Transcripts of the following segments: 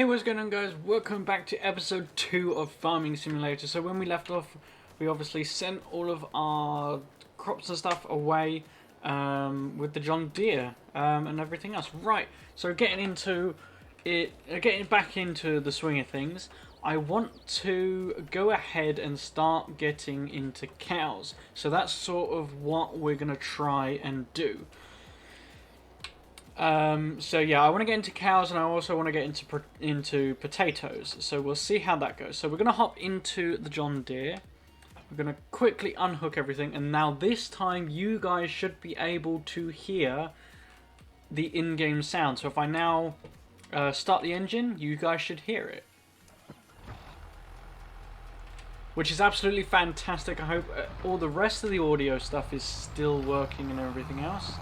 Hey, what's going on, guys? Welcome back to episode 2 of Farming Simulator. So when we left off, we obviously sent all of our crops and stuff away with the John Deere and everything else. Right, so getting back into the swing of things, I want to go ahead and start getting into cows. So that's sort of what we're going to try and do. So yeah, I want to get into cows, and I also want to get into potatoes. So we'll see how that goes. So we're going to hop into the John Deere. We're going to quickly unhook everything, and now this time you guys should be able to hear the in-game sound. So if I now start the engine, you guys should hear it, which is absolutely fantastic. I hope all the rest of the audio stuff is still working and everything else.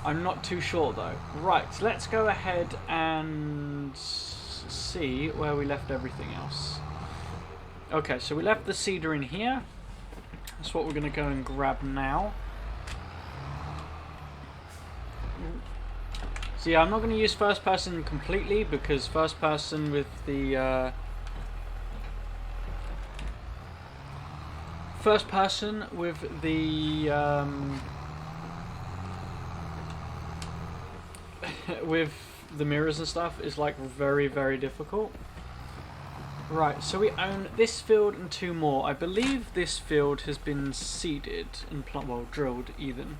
I'm not too sure though. Right, so let's go ahead and see where we left everything else. Okay, so we left the seeder in here. That's what we're going to go and grab now. So yeah, I'm not going to use first person completely, because first person with the with the mirrors and stuff is like very, very difficult. Right, so we own this field and 2 more. I believe this field has been seeded and drilled even.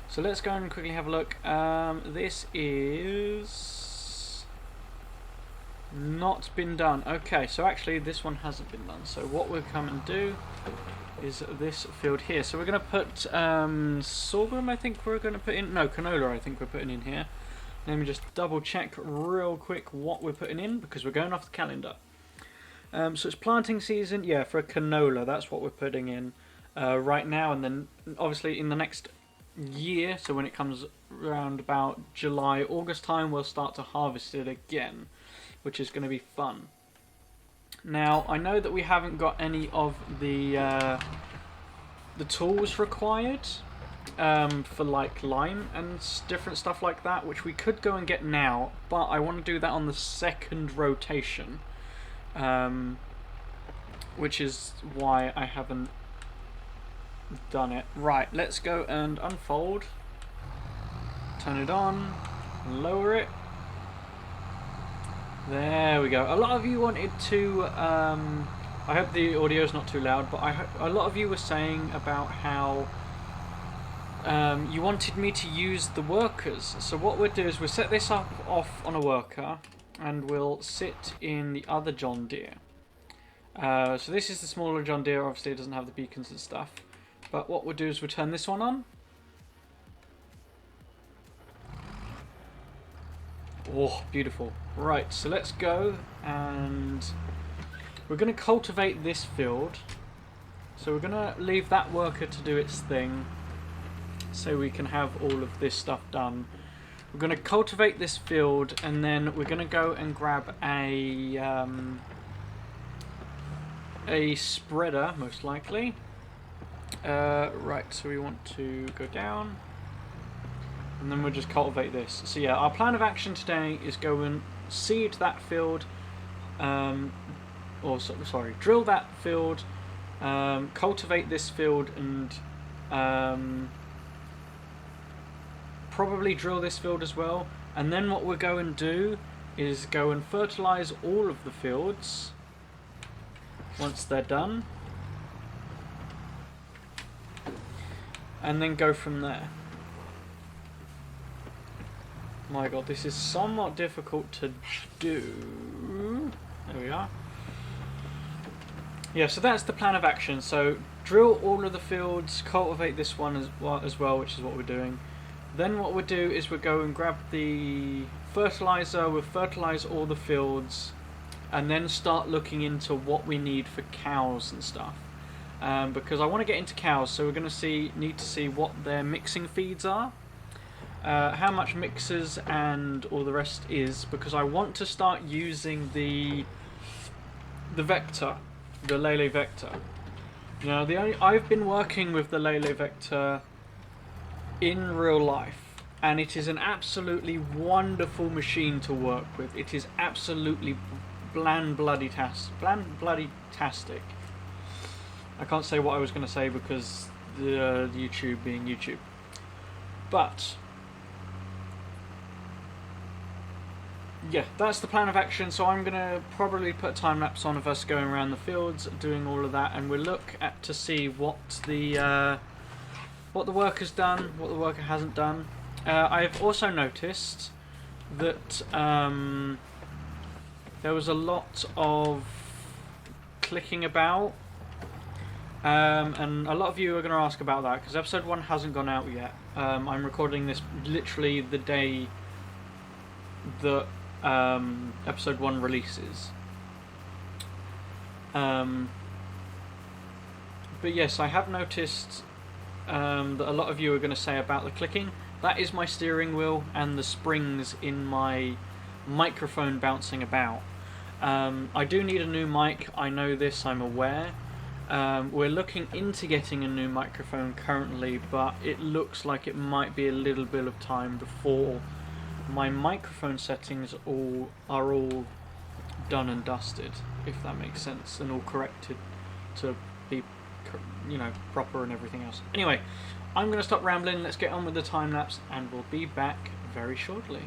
So let's go and quickly have a look. This is not been done. Okay, so actually this one hasn't been done. So what we'll come and do is this field here. So we're going to put sorghum, I think we're going to put in. No, canola I think we're putting in here. Let me just double check real quick what we're putting in, because we're going off the calendar. So it's planting season, yeah, for a canola, that's what we're putting in right now. And then obviously in the next year, so when it comes around about July, August time, we'll start to harvest it again, which is going to be fun. Now, I know that we haven't got any of the tools required for like lime and different stuff like that, which we could go and get now, but I want to do that on the second rotation, which is why I haven't done it. Right, let's go and unfold, turn it on, lower it. There we go. A lot of you wanted to I hope the audio is not too loud, but a lot of you were saying about how you wanted me to use the workers. So what we'll do is we'll set this off on a worker, and we'll sit in the other John Deere. So this is the smaller John Deere. Obviously it doesn't have the beacons and stuff, but what we'll do is we'll turn this one on. Oh, beautiful. Right, so let's go, and we're going to cultivate this field. So we're going to leave that worker to do its thing, so we can have all of this stuff done. We're going to cultivate this field, and then we're going to go and grab a spreader, most likely. Right, so we want to go down, and then we'll just cultivate this. So yeah, our plan of action today is go and seed that field, drill that field, cultivate this field, and probably drill this field as well. And then what we'll go and do is go and fertilize all of the fields once they're done, and then go from there. My god, this is somewhat difficult to do. There we are. Yeah, so that's the plan of action. So drill all of the fields, cultivate this one as well, which is what we're doing. Then what we'll do is we'll go and grab the fertilizer, we'll fertilize all the fields, and then start looking into what we need for cows and stuff. Because I want to get into cows, so we're going to need to see what their mixing feeds are, how much mixers and all the rest is, because I want to start using the vector, the Lele vector. Now, I've been working with the Lele vector in real life, and it is an absolutely wonderful machine to work with. It is absolutely bland-bloody-tastic. I can't say what I was going to say because the YouTube being YouTube. But yeah, that's the plan of action. So I'm going to probably put a time lapse on of us going around the fields, doing all of that, and we'll look at to see what the worker's done, what the worker hasn't done. I've also noticed that there was a lot of clicking about, and a lot of you are going to ask about that because episode 1 hasn't gone out yet. I'm recording this literally the day that episode 1 releases. But yes, I have noticed that a lot of you are going to say about the clicking. That is my steering wheel and the springs in my microphone bouncing about. I do need a new mic, I know this, I'm aware. We're looking into getting a new microphone currently, but it looks like it might be a little bit of time before my microphone settings are all done and dusted, if that makes sense, and all corrected to be, you know, proper and everything else. Anyway, I'm going to stop rambling, let's get on with the time lapse, and we'll be back very shortly.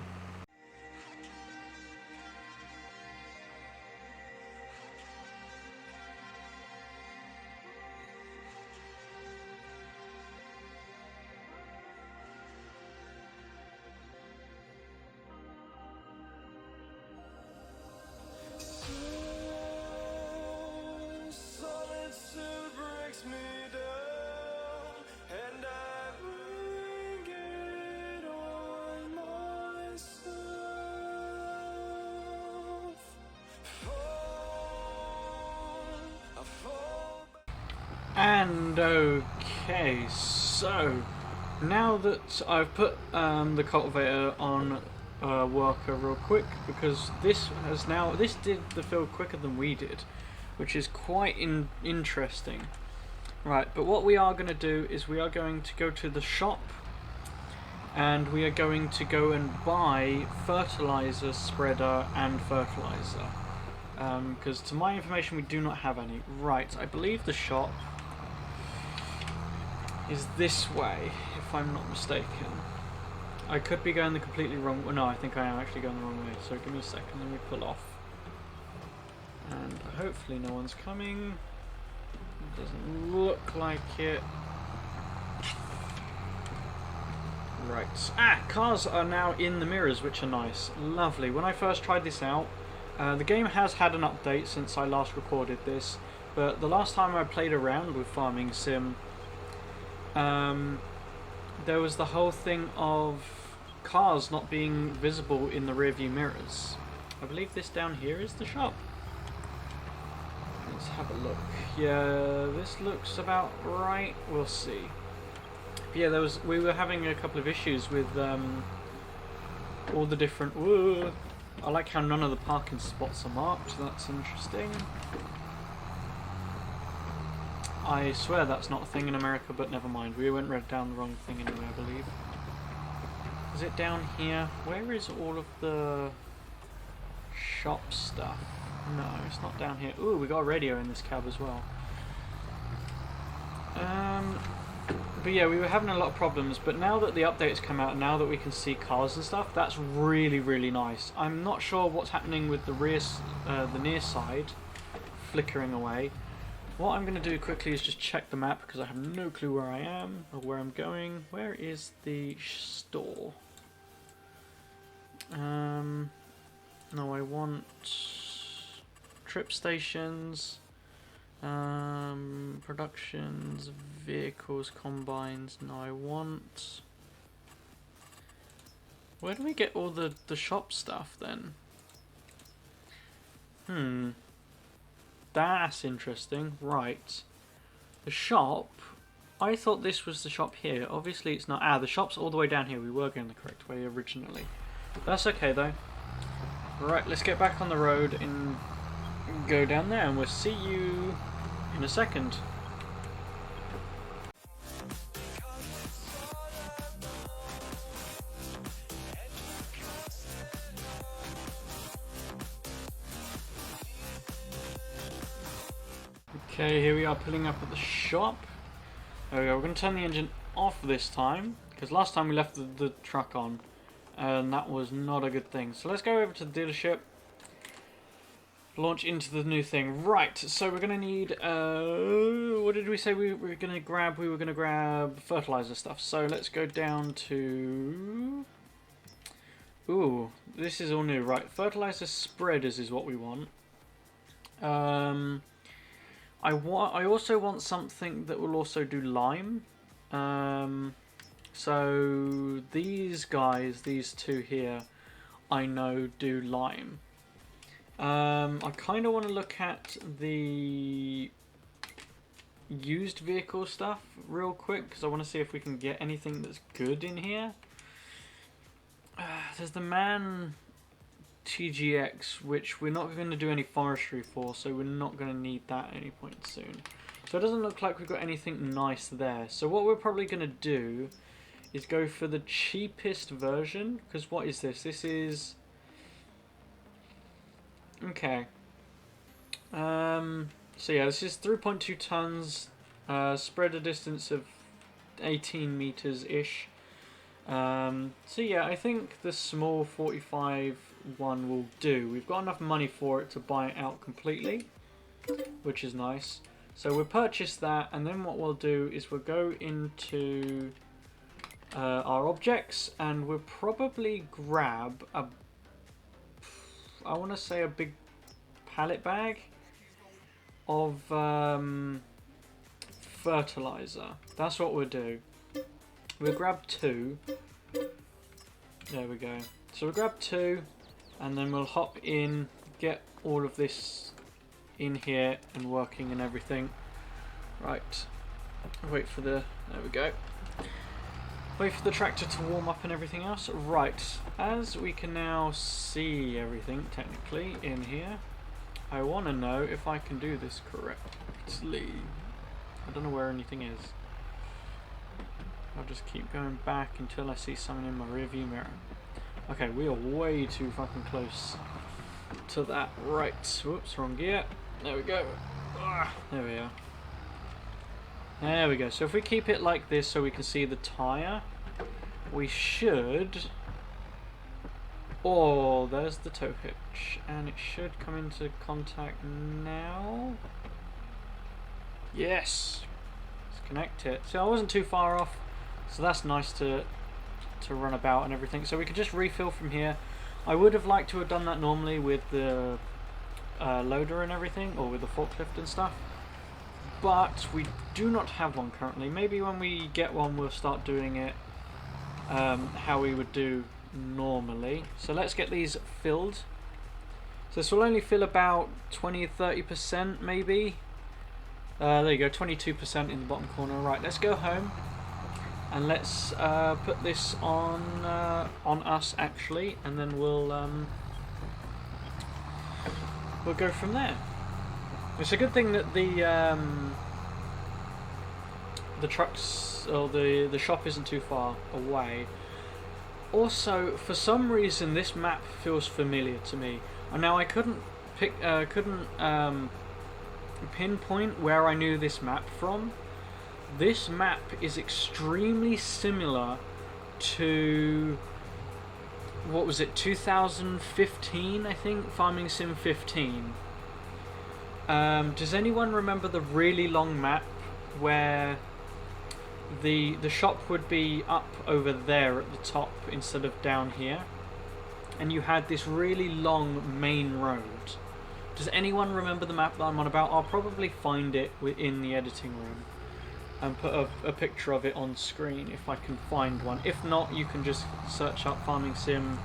And okay, so now that I've put the cultivator on worker real quick, because this did the field quicker than we did, which is quite interesting. Right, but what we are going to do is we are going to go to the shop and we are going to go and buy fertilizer spreader and fertilizer, because to my information we do not have any. Right, I believe the shop is this way, if I'm not mistaken. I could be going the completely wrong way. No, I think I am actually going the wrong way. So give me a second, let me pull off. And hopefully no one's coming. It doesn't look like it. Right. Ah, cars are now in the mirrors, which are nice. Lovely. When I first tried this out, the game has had an update since I last recorded this, but the last time I played around with Farming Sim, there was the whole thing of cars not being visible in the rearview mirrors. I believe this down here is the shop. Let's have a look. Yeah, this looks about right. We'll see. But yeah, we were having a couple of issues with all the different. Whoa, I like how none of the parking spots are marked. That's interesting. I swear that's not a thing in America, but never mind. We went down the wrong thing anyway, I believe. Is it down here? Where is all of the shop stuff? No, it's not down here. Ooh, we got a radio in this cab as well. But yeah, we were having a lot of problems, but now that the update's come out, now that we can see cars and stuff, that's really, really nice. I'm not sure what's happening with the near side flickering away. What I'm going to do quickly is just check the map, because I have no clue where I am or where I'm going. Where is the store? No, I want trip stations, productions, vehicles, combines. No, I want... Where do we get all the shop stuff then? That's interesting. Right. The shop... I thought this was the shop here. Obviously it's not. Ah, the shop's all the way down here. We were going the correct way originally. That's okay though. Right, let's get back on the road and go down there, and we'll see you in a second. Okay, here we are pulling up at the shop. There we go, we're going to turn the engine off this time, because last time we left the truck on, and that was not a good thing. So let's go over to the dealership, launch into the new thing. Right, so we're going to need, what did we say we were going to grab? We were going to grab fertilizer stuff. So let's go down to... Ooh, this is all new. Right, fertilizer spreaders is what we want. I also want something that will also do lime. So these guys, these two here, I know do lime. I kind of want to look at the used vehicle stuff real quick, because I want to see if we can get anything that's good in here. There's the Man TGX, which we're not going to do any forestry for, so we're not going to need that any point soon. So it doesn't look like we've got anything nice there. So what we're probably going to do is go for the cheapest version, because what is this? This is... Okay. So yeah, this is 3.2 tons, spread a distance of 18 meters-ish. So yeah, I think the small 45 one will do. We've got enough money for it to buy it out completely, which is nice. So we'll purchase that, and then what we'll do is we'll go into our objects, and we'll probably grab a, I want to say a big pallet bag of fertilizer. That's what we'll do. We'll grab 2. There we go. So we'll grab 2, and then we'll hop in, get all of this in here and working and everything. Right. Wait for the... There we go. Wait for the tractor to warm up and everything else. Right. As we can now see everything, technically, in here, I want to know if I can do this correctly. I don't know where anything is. I'll just keep going back until I see something in my rearview mirror. Okay, we are way too fucking close to that. Right, whoops, wrong gear. There we go. There we are. There we go. So if we keep it like this so we can see the tyre, we should... Oh, there's the tow hitch. And it should come into contact now. Yes! Let's connect it. So I wasn't too far off. So that's nice to run about and everything. So we could just refill from here. I would have liked to have done that normally with the loader and everything, or with the forklift and stuff. But we do not have one currently. Maybe when we get one we'll start doing it how we would do normally. So let's get these filled. So this will only fill about 20-30% maybe. There you go, 22% in the bottom corner. Right, let's go home. And let's put this on us actually, and then we'll go from there. It's a good thing that the trucks or the shop isn't too far away. Also, for some reason, this map feels familiar to me. And now I couldn't pinpoint where I knew this map from. This map is extremely similar to, what was it, 2015, I think, Farming Sim 15. Does anyone remember the really long map where the shop would be up over there at the top instead of down here? And you had this really long main road. Does anyone remember the map that I'm on about? I'll probably find it in the editing room and put a picture of it on screen if I can find one. If not, you can just search up Farming Sim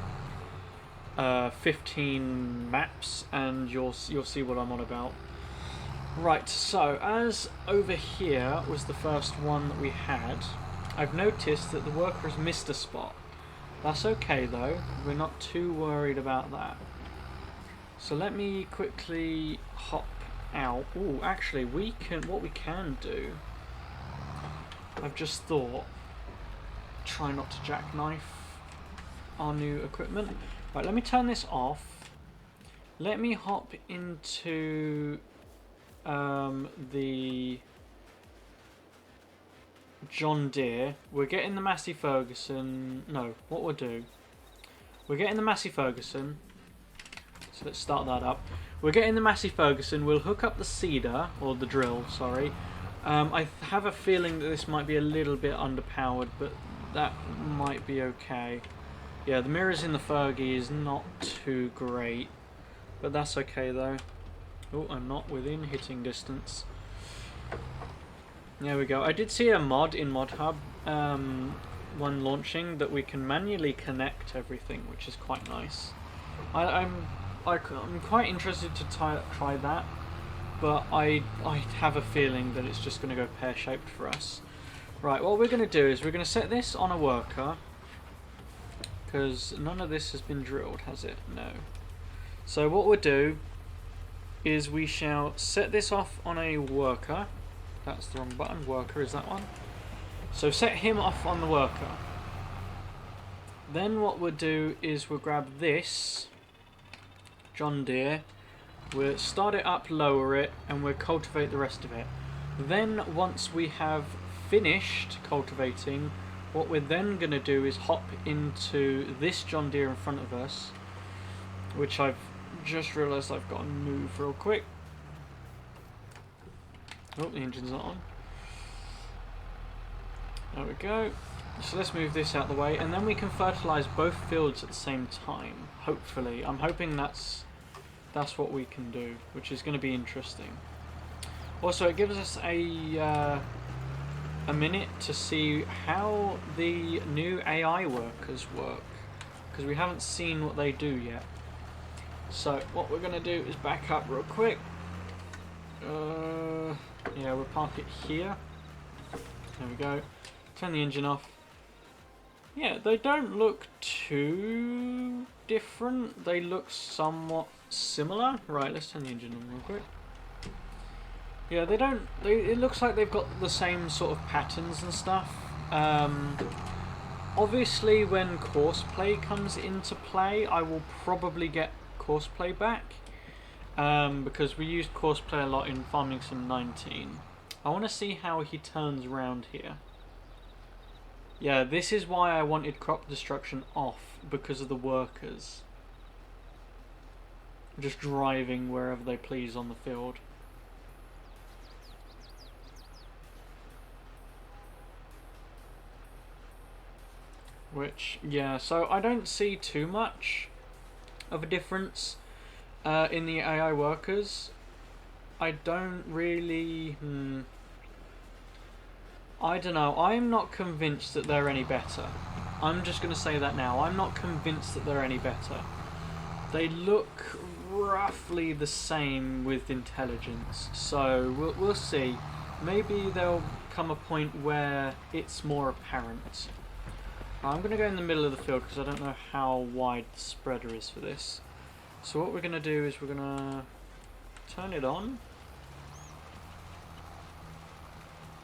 15 maps and you'll see what I'm on about. Right, so as over here was the first one that we had, I've noticed that the worker has missed a spot. That's okay though, we're not too worried about that. So let me quickly hop out. Oh, actually, what we can do, I've just thought, try not to jackknife our new equipment. Right, let me turn this off. Let me hop into the John Deere. We're getting the Massey Ferguson. No, what we'll do. We're getting the Massey Ferguson. So let's start that up. We're getting the Massey Ferguson. We'll hook up the seeder, or the drill, sorry. I have a feeling that this might be a little bit underpowered, but that might be okay. Yeah, the mirrors in the Fergie is not too great, but that's okay though. Oh, I'm not within hitting distance. There we go. I did see a mod in ModHub when launching that we can manually connect everything, which is quite nice. I'm quite interested to try that, but I have a feeling that it's just going to go pear-shaped for us. Right, what we're going to do is we're going to set this on a worker, because none of this has been drilled, has it? No. So what we'll do is we shall set this off on a worker. That's the wrong button. Worker is that one. So set him off on the worker. Then what we'll do is we'll grab this John Deere, we'll start it up, lower it, and we'll cultivate the rest of it. Then once we have finished cultivating, what we're then going to do is hop into this John Deere in front of us, which I've just realised I've got to move real quick. Oh, the engine's not on. There we go. So let's move this out of the way, and then we can fertilise both fields at the same time. Hopefully, I'm hoping that's what we can do, which is going to be interesting. Also, it gives us a minute to see how the new AI workers work, because we haven't seen what they do yet. So what we're going to do is back up real quick. Yeah, we'll park it here. There we go. Turn the engine off. Yeah, they don't look too different. They look somewhat similar. Right, let's turn the engine on real quick. Yeah, they don't. It looks like they've got the same sort of patterns and stuff. Obviously, when Courseplay comes into play, I will probably get Courseplay back. Because we used Courseplay a lot in Farming Sim 19. I want to see how he turns around here. Yeah, this is why I wanted crop destruction off, because of the workers. Just driving wherever they please on the field. Which, yeah, so I don't see too much of a difference in the AI workers. I don't really... I don't know. I'm not convinced that they're any better. I'm just going to say that now. I'm not convinced that they're any better. They look roughly the same with intelligence. So we'll see. Maybe there'll come a point where it's more apparent. I'm going to go in the middle of the field because I don't know how wide the spreader is for this. So what we're going to do is we're going to turn it on.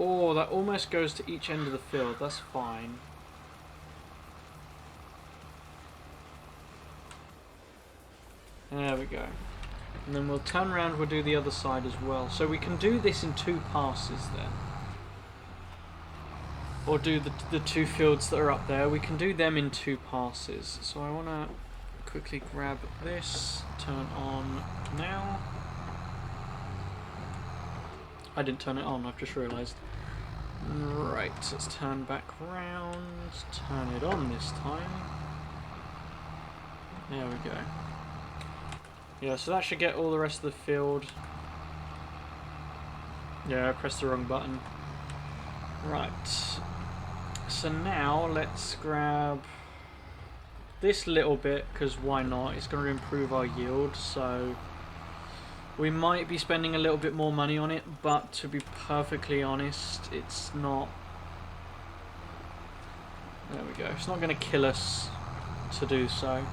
Oh, that almost goes to each end of the field. That's fine. There we go. And then we'll turn around, we'll do the other side as well. So we can do this in 2 passes then. Or do the 2 fields that are up there. We can do them in 2 passes. So I want to quickly grab this, turn on now. I didn't turn it on, I've just realised. Right, let's turn back round, turn it on this time. There we go. Yeah, so that should get all the rest of the field. Yeah, I pressed the wrong button. Right. So now let's grab this little bit, because why not? It's going to improve our yield, so we might be spending a little bit more money on it, but to be perfectly honest, it's not... There we go. It's not going to kill us to do so.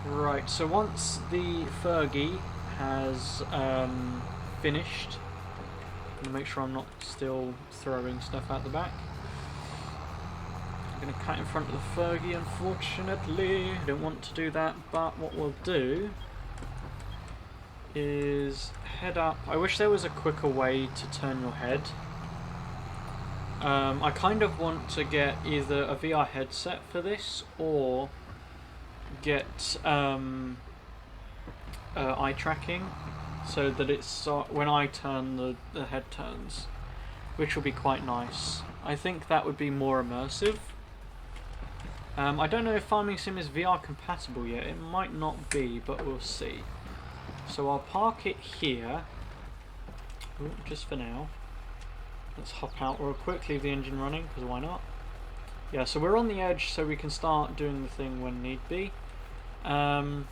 Right, so once the Fergie has finished, I'm going to make sure I'm not still throwing stuff out the back. I'm going to cut in front of the Fergie, unfortunately. I don't want to do that, but what we'll do is head up. I wish there was a quicker way to turn your head. I kind of want to get either a VR headset for this or get eye tracking so that it's when I turn the head turns, which will be quite nice. I think that would be more immersive. I don't know if Farming Sim is VR compatible yet. It might not be, but we'll see. So I'll park it here. Ooh, just for now. Let's hop out real quick, leave the engine running, because why not? Yeah, so we're on the edge, so we can start doing the thing when need be. But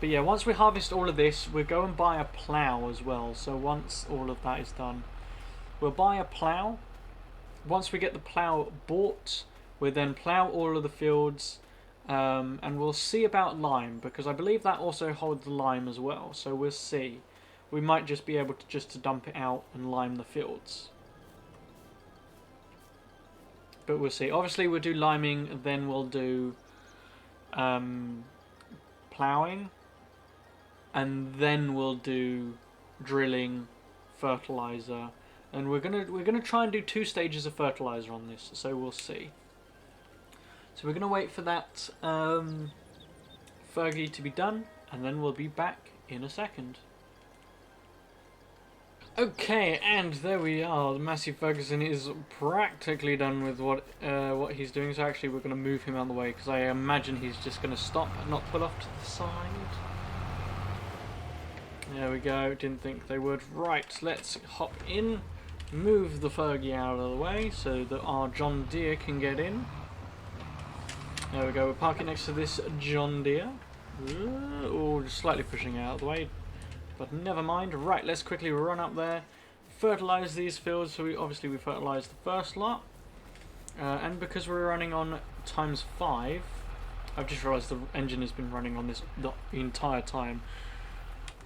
yeah, once we harvest all of this, we'll go and buy a plough as well. So once all of that is done, we'll buy a plough. Once we get the plough bought, we'll then plough all of the fields, and we'll see about lime, because I believe that also holds lime as well. So we'll see. We might just be able to just dump it out and lime the fields. But we'll see. Obviously we'll do liming, then we'll do ploughing, and then we'll do drilling, fertilizer, and we're gonna try and do 2 stages of fertilizer on this. So we'll see. So we're gonna wait for that Fergie to be done, and then we'll be back in a second. Okay, and there we are. The Massey Ferguson is practically done with what he's doing. So actually, we're going to move him out of the way because I imagine he's just going to stop and not pull off to the side. There we go. Didn't think they would. Right, let's hop in, move the Fergie out of the way so that our John Deere can get in. There we go. We're parking next to this John Deere. Oh, just slightly pushing it out of the way. But never mind. Right, let's quickly run up there, fertilise these fields. So we fertilised the first lot, and because we're running on ×5, I've just realised the engine has been running on this the entire time.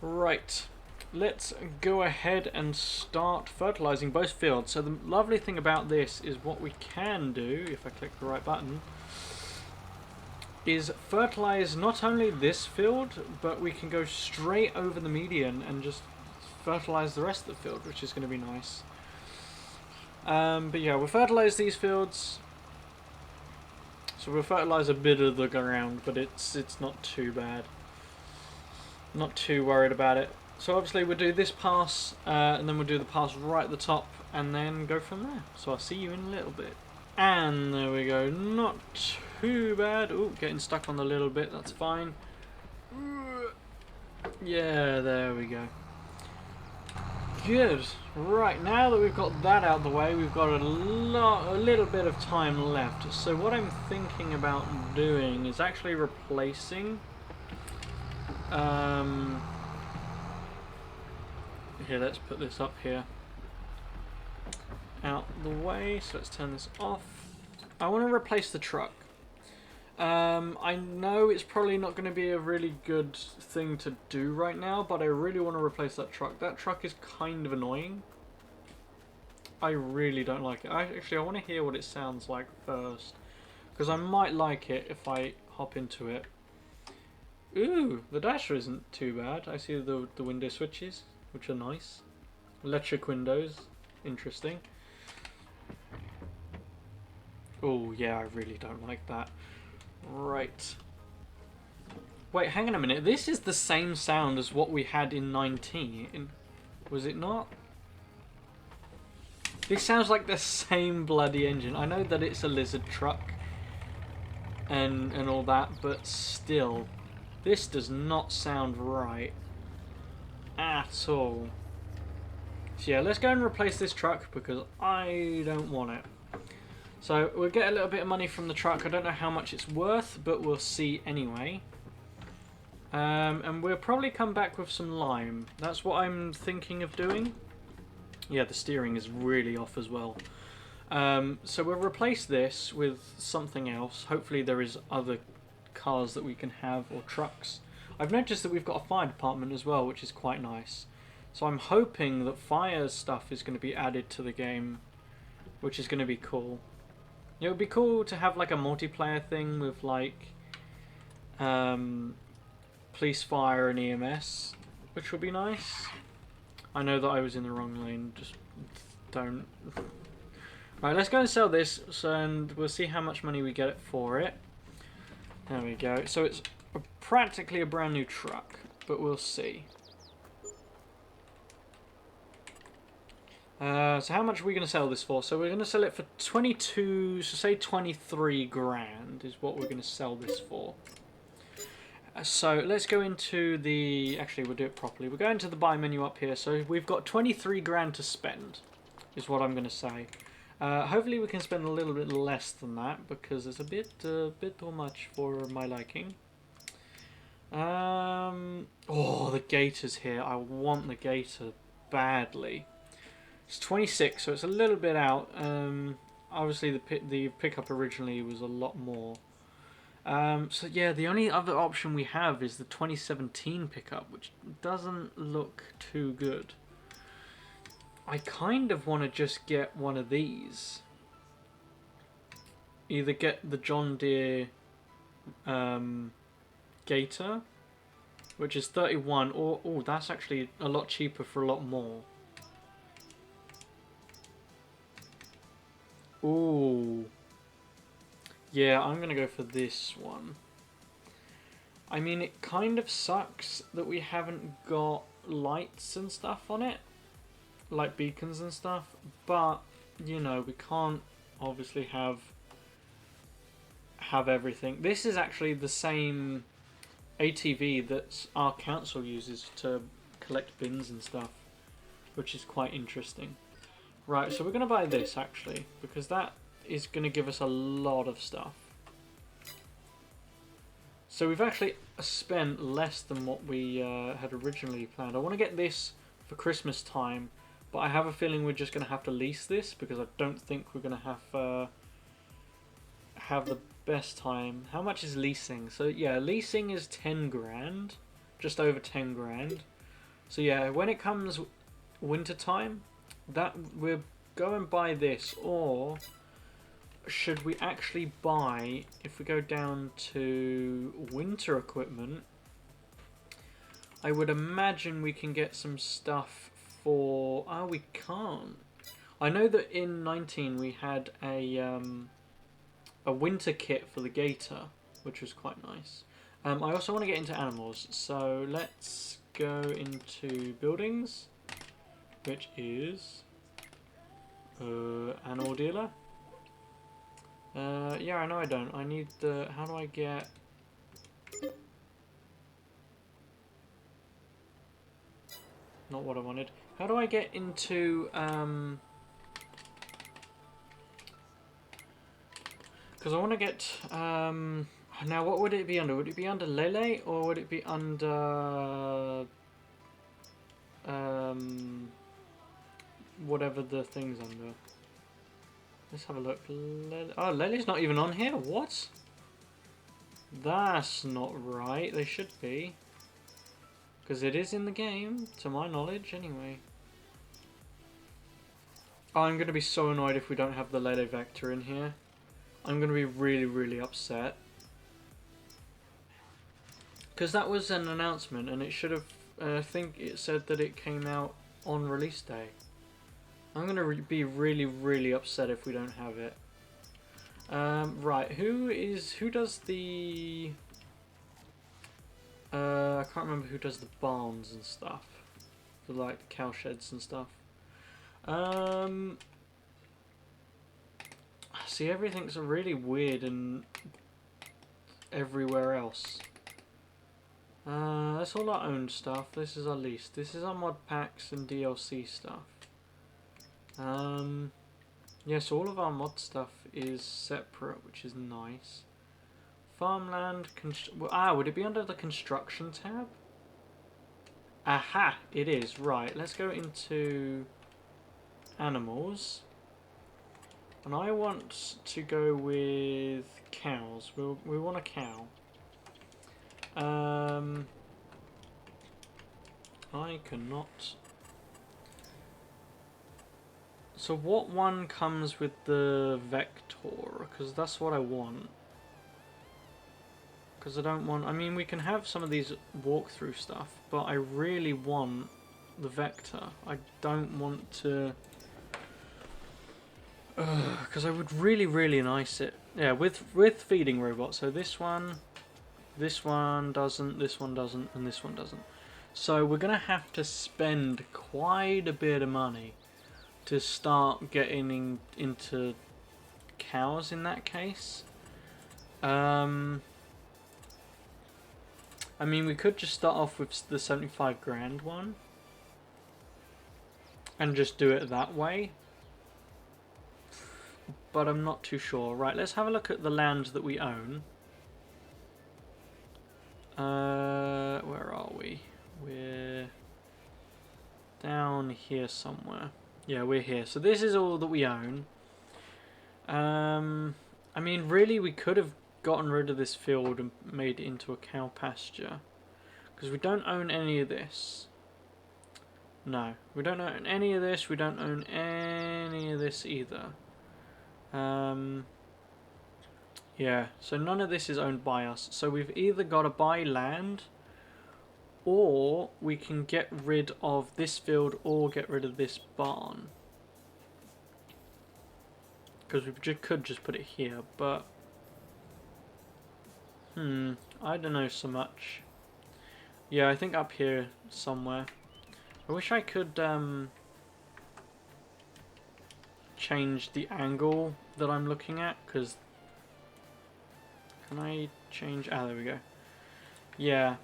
Right, let's go ahead and start fertilising both fields. So the lovely thing about this is what we can do, if I click the right button, is fertilise not only this field, but we can go straight over the median and just fertilise the rest of the field, which is going to be nice. But yeah, we'll fertilise these fields. So we'll fertilise a bit of the ground, but it's not too bad. Not too worried about it. So obviously we'll do this pass, and then we'll do the pass right at the top, and then go from there. So I'll see you in a little bit. And there we go, not too bad. Ooh, getting stuck on the little bit, that's fine. Yeah, there we go. Good. Right, now that we've got that out of the way, we've got a little bit of time left. So what I'm thinking about doing is actually replacing... Here, let's put this up here. Out the way, so let's turn this off. I want to replace the truck. I know it's probably not going to be a really good thing to do right now, but I really want to replace that truck. That truck is kind of annoying. I really don't like it. Actually, I want to hear what it sounds like first, because I might like it if I hop into it. Ooh, the dasher isn't too bad. I see the window switches, which are nice. Electric windows, interesting. Oh yeah, I really don't like that. Right. Wait, hang on a minute. This is the same sound as what we had in 19. Was it not? This sounds like the same bloody engine. I know that it's a lizard truck and all that, but still, this does not sound right at all. So yeah, let's go and replace this truck because I don't want it. So we'll get a little bit of money from the truck. I don't know how much it's worth, but we'll see anyway. And we'll probably come back with some lime. That's what I'm thinking of doing. Yeah, the steering is really off as well. So we'll replace this with something else. Hopefully there is other cars that we can have, or trucks. I've noticed that we've got a fire department as well, which is quite nice. So I'm hoping that fire stuff is going to be added to the game, which is going to be cool. It would be cool to have like a multiplayer thing with like police, fire and EMS. which will be nice. I know that I was in the wrong lane, just don't. Right, let's go and sell this, and we'll see how much money we get for it. There we go. So it's practically a brand new truck, but we'll see. So how much are we going to sell this for? So we're going to sell it for 22, so say 23 grand is what we're going to sell this for. So let's go into the, actually we'll do it properly. We'll go into the buy menu up here. So we've got 23 grand to spend, is what I'm going to say. Hopefully we can spend a little bit less than that, because it's a bit too much for my liking. Oh, the gator's here. I want the gator badly. It's 26, so it's a little bit out. Obviously, the pickup originally was a lot more. So yeah, the only other option we have is the 2017 pickup, which doesn't look too good. I kind of want to just get one of these. Either get the John Deere Gator, which is 31, or oh, that's actually a lot cheaper for a lot more. Ooh. Yeah, I'm gonna go for this one. I mean, it kind of sucks that we haven't got lights and stuff on it, like beacons and stuff, but, you know, we can't obviously have everything. This is actually the same ATV that our council uses to collect bins and stuff, which is quite interesting. Right, so we're going to buy this, actually, because that is going to give us a lot of stuff. So we've actually spent less than what we had originally planned. I want to get this for Christmas time, but I have a feeling we're just going to have to lease this, because I don't think we're going to have the best time. How much is leasing? So yeah, leasing is 10 grand, just over 10 grand. So yeah, when it comes winter time, that we'll go and buy this, or should we actually buy, if we go down to winter equipment, I would imagine we can get some stuff for, oh, we can't. I know that in 19 we had a winter kit for the Gator, which was quite nice. I also want to get into animals, so let's go into buildings, which is animal dealer. Yeah, I know I don't. I need the, how do I get... Not what I wanted. How do I get into, because I want to get, now what would it be under? Would it be under Lele, or would it be under, whatever the thing's under? Let's have a look. Oh, Lele's not even on here? What? That's not right. They should be. Because it is in the game, to my knowledge, anyway. Oh, I'm going to be so annoyed if we don't have the Lele Vector in here. I'm going to be really, really upset. Because that was an announcement, and it should have... I think it said that it came out on release day. I'm going to be really, really upset if we don't have it. Right, who does the... I can't remember who does the barns and stuff. For like the cow sheds and stuff. See, everything's really weird and everywhere else. That's all our own stuff. This is our lease. This is our mod packs and DLC stuff. Yeah, so all of our mod stuff is separate, which is nice. Farmland, would it be under the construction tab? Aha, it is. Right, let's go into animals. And I want to go with cows. We want a cow. I cannot. So what one comes with the Vector? Because that's what I want. Because I don't want... I mean, we can have some of these walkthrough stuff, but I really want the vector. I don't want to... Because I would really, really nice it. Yeah, with feeding robots. So this one doesn't, this one doesn't, and this one doesn't. So we're going to have to spend quite a bit of money to start getting into cows in that case. I mean, we could just start off with the 75 grand one and just do it that way. But I'm not too sure. Right, let's have a look at the land that we own. Where are we? We're down here somewhere. Yeah, we're here. So this is all that we own. I mean, really, we could have gotten rid of this field and made it into a cow pasture. Because we don't own any of this. No, we don't own any of this. We don't own any of this either. Yeah, so none of this is owned by us. So we've either got to buy land, or we can get rid of this field or get rid of this barn. Because we could just put it here, but... I don't know so much. Yeah, I think up here somewhere. I wish I could change the angle that I'm looking at, because... Can I change... Ah, there we go. Yeah.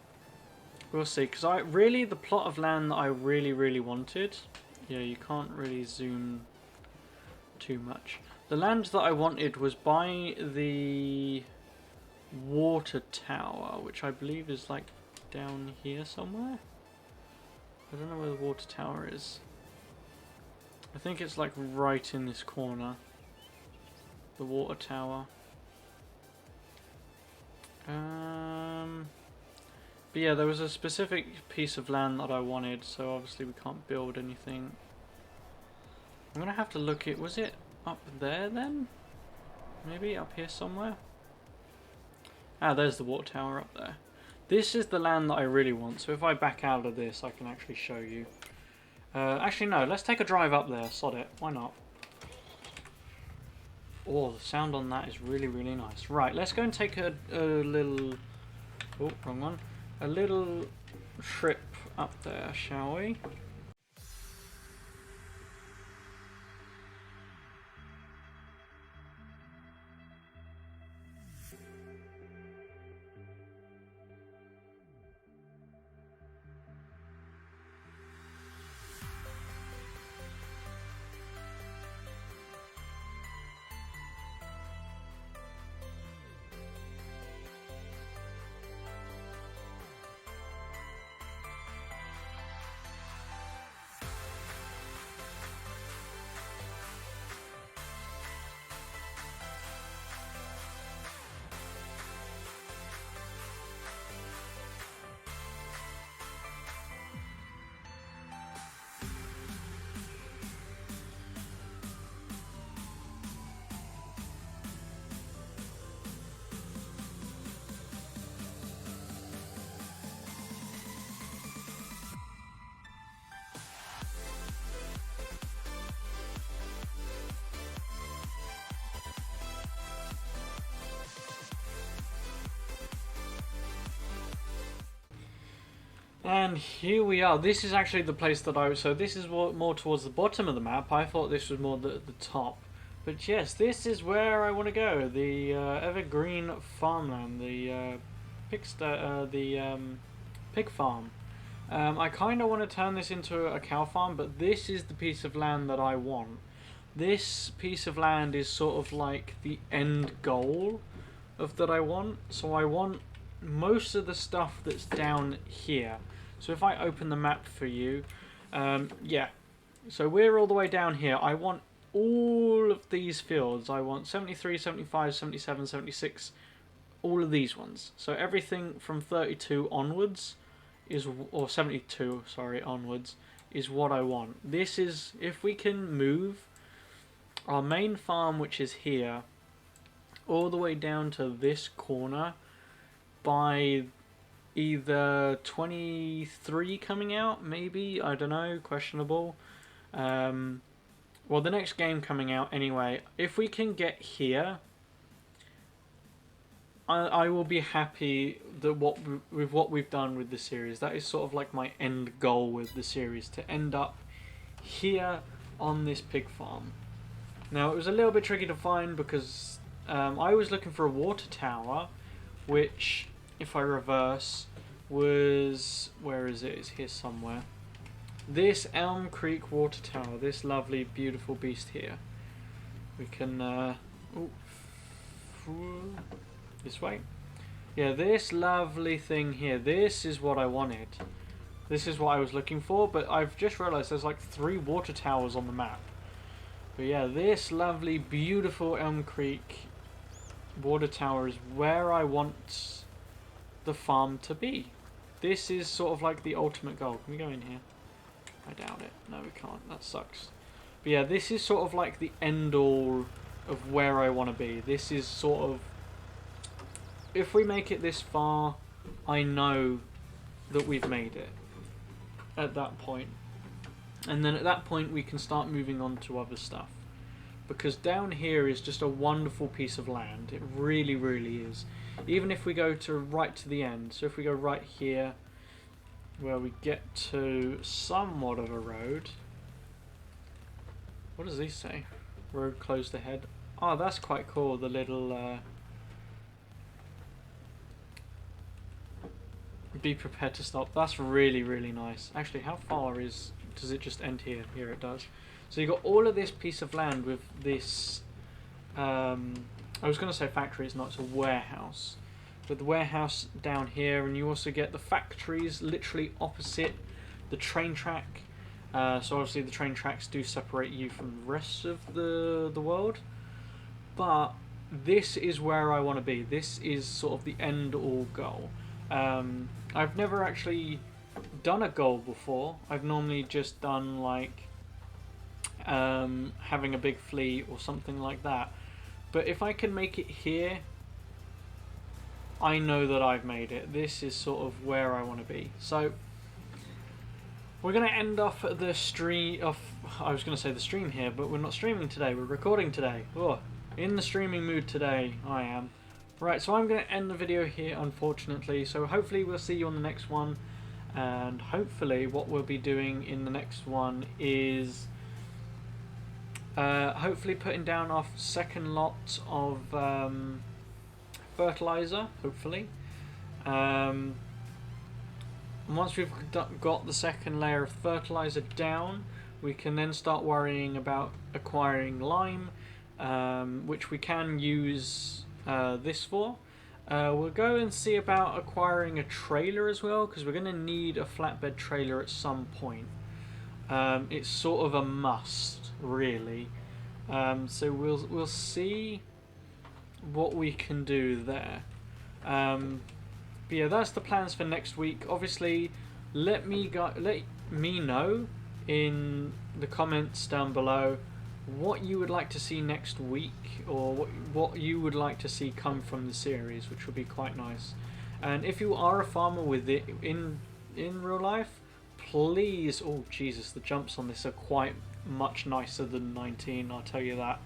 We'll see, because the plot of land that I really wanted... Yeah, you can't really zoom too much. The land that I wanted was by the water tower, which I believe is like down here somewhere. I don't know where the water tower is. I think it's like right in this corner. The water tower. But yeah, there was a specific piece of land that I wanted, so obviously we can't build anything. I'm gonna have to look at... Was it up there then? Maybe up here somewhere? Ah, there's the water tower up there. This is the land that I really want, so if I back out of this, I can actually show you. Actually, no, let's take a drive up there. Sod it. Why not? Oh, the sound on that is really nice. Right, let's go and take a little... Oh, wrong one. A little trip up there, shall we? And here we are. This is actually the place that I... So this is more towards the bottom of the map. I thought this was more the top. But yes, this is where I want to go. The evergreen farmland. The pig farm. I kind of want to turn this into a cow farm, but this is the piece of land that I want. This piece of land is sort of like the end goal of that I want. So I want most of the stuff that's down here. So if I open the map for you, yeah. So we're all the way down here. I want all of these fields. I want 73, 75, 77, 76, all of these ones. So everything from 32 onwards is, or 72, sorry, onwards, is what I want. This is, if we can move our main farm, which is here, all the way down to this corner, by either 23 coming out, maybe, I don't know, questionable. Well, the next game coming out anyway. If we can get here, I will be happy that with what we've done with the series. That is sort of like my end goal with the series, to end up here on this pig farm. Now, it was a little bit tricky to find because I was looking for a water tower, which, if I reverse, was... where is it? It's here somewhere. This Elmcreek water tower, this lovely, beautiful beast here. We can... this way. Yeah, this lovely thing here. This is what I wanted. This is what I was looking for, but I've just realised there's like 3 water towers on the map. But yeah, this lovely, beautiful Elmcreek water tower is where I want the farm to be. This is sort of like the ultimate goal. Can we go in here? I doubt it. No, we can't. That sucks. But yeah, this is sort of like the end all of where I want to be. This is sort of... if we make it this far, I know that we've made it at that point. And then at that point we can start moving on to other stuff. Because down here is just a wonderful piece of land. It really, really is. Even if we go to right to the end. So if we go right here, where we get to somewhat of a road. What does these say? Road closed ahead. Oh, that's quite cool. The little... be prepared to stop. That's really, really nice. Actually, how far does it just end here? Here it does. So you've got all of this piece of land with this... I was going to say factory, it's not, it's a warehouse. With the warehouse down here, and you also get the factories literally opposite the train track. So obviously the train tracks do separate you from the rest of the world. But this is where I want to be. This is sort of the end-all goal. I've never actually done a goal before. I've normally just done like having a big fleet or something like that. But if I can make it here, I know that I've made it. This is sort of where I want to be. So we're going to end off the stream. I was going to say the stream here, but we're not streaming today. We're recording today. Oh, in the streaming mood today, I am. Right, so I'm going to end the video here, unfortunately. So hopefully we'll see you on the next one. And hopefully what we'll be doing in the next one is hopefully putting down our second lot of fertilizer, hopefully. And once we've got the second layer of fertilizer down, we can then start worrying about acquiring lime, which we can use this for. We'll go and see about acquiring a trailer as well, because we're going to need a flatbed trailer at some point. It's sort of a must, really. So we'll see what we can do there. But yeah, that's the plans for next week. Obviously, let me know in the comments down below what you would like to see next week, or what you would like to see come from the series, which would be quite nice. And if you are a farmer with it in real life, please... oh Jesus, the jumps on this are quite much nicer than 19, I'll tell you that.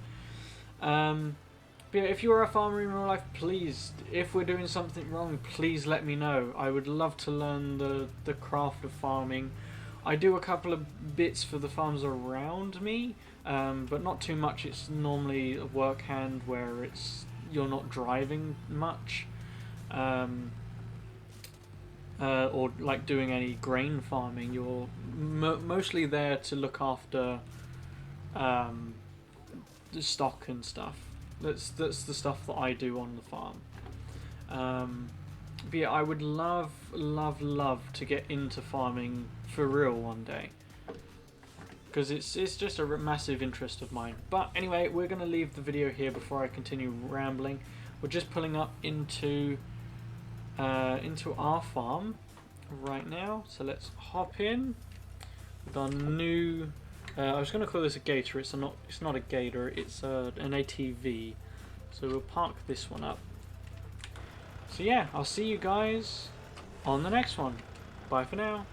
But yeah, if you are a farmer in real life, please, if we're doing something wrong, please let me know. I would love to learn the craft of farming. I do a couple of bits for the farms around me, but not too much. It's normally a work hand where you're not driving much, or like doing any grain farming. You're mostly there to look after the stock and stuff. That's the stuff that I do on the farm. But yeah, I would love to get into farming for real one day, because it's just a massive interest of mine. But anyway, we're going to leave the video here before I continue rambling. We're just pulling up into our farm right now, so let's hop in with our new... I was going to call this a gator. It's not a gator. It's an ATV. So we'll park this one up. So yeah, I'll see you guys on the next one. Bye for now.